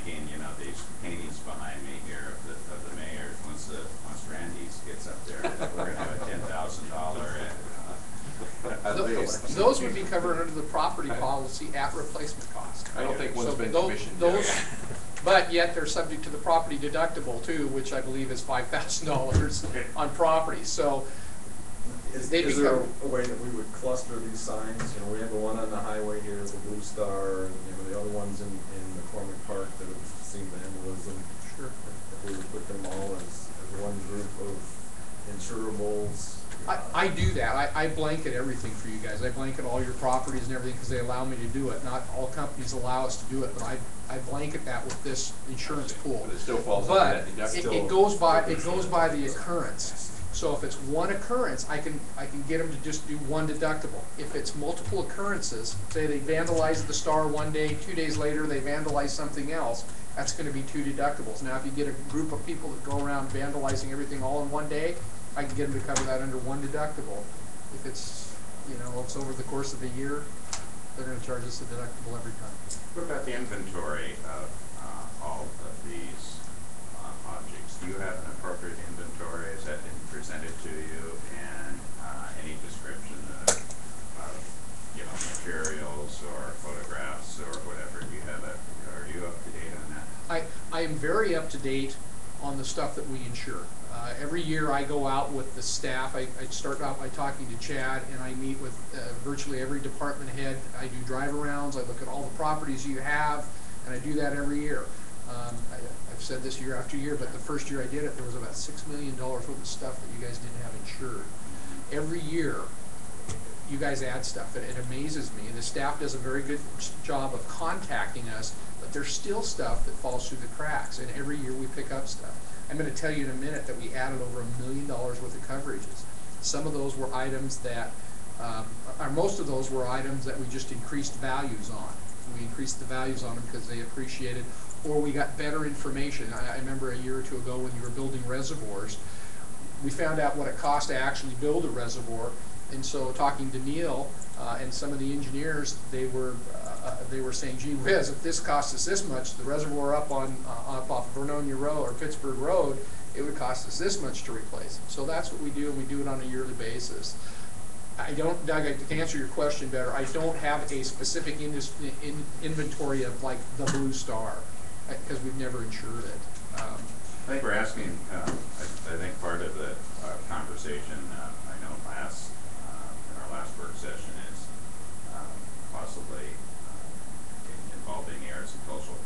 thinking, you know, these paintings behind me here of the mayor, once Randy's gets up there, we're going to have a $10,000 those would be covered under the property policy at replacement cost. I don't think one's So been those, commissioned those, yet. but yet they're subject to the property deductible too, which I believe is $5,000 on property. So Is they there become, a way that we would cluster these signs? You know, we have the one on the highway here, the Blue Star, and you know, the other ones in McCormick Park that have seen vandalism. sure. If we would put them all as one group of insurables. I do that. I blanket everything for you guys. I blanket all your properties and everything because they allow me to do it. Not all companies allow us to do it, but I blanket that with this insurance pool. But it still falls But under that deductible. it goes by the occurrence. So if it's one occurrence, I can get them to just do one deductible. If it's multiple occurrences, say they vandalize the Star one day, 2 days later they vandalize something else, that's going to be 2 deductibles. Now if you get a group of people that go around vandalizing everything all in one day, I can get them to cover that under 1 deductible. If it's, you know, it's over the course of a year, they're going to charge us a deductible every time. What about the inventory of all of these objects? Do you have an appropriate inventory? Is that presented to you? And any description of you know, materials or photographs or whatever? Do you have a? Are you up to date on that? I am very up to date on the stuff that we insure. Every year I go out with the staff. I start out by talking to Chad, and I meet with virtually every department head. I do drive-arounds. I look at all the properties you have, and I do that every year. I've said this year after year, but the first year I did it, there was about $6 million worth of stuff that you guys didn't have insured. Every year, you guys add stuff. It amazes me. And the staff does a very good job of contacting us, but there's still stuff that falls through the cracks, and every year we pick up stuff. I'm going to tell you in a minute that we added over $1 million worth of coverages. Some of those were items that, or most of those were items that we just increased values on. We increased the values on them because they appreciated, or we got better information. I remember a year or two ago when you were building reservoirs, we found out what it cost to actually build a reservoir. And so talking to Neil and some of the engineers, they were saying, gee whiz, if this costs us this much, the reservoir up off Vernonia Road or Pittsburgh Road, it would cost us this much to replace it. So that's what we do, and we do it on a yearly basis. I don't, Doug, to answer your question better, I don't have a specific inventory of like the Blue Star because we've never insured it. I think we're asking, I think part of the conversation, I know in our last work session is possibly involving arts and cultural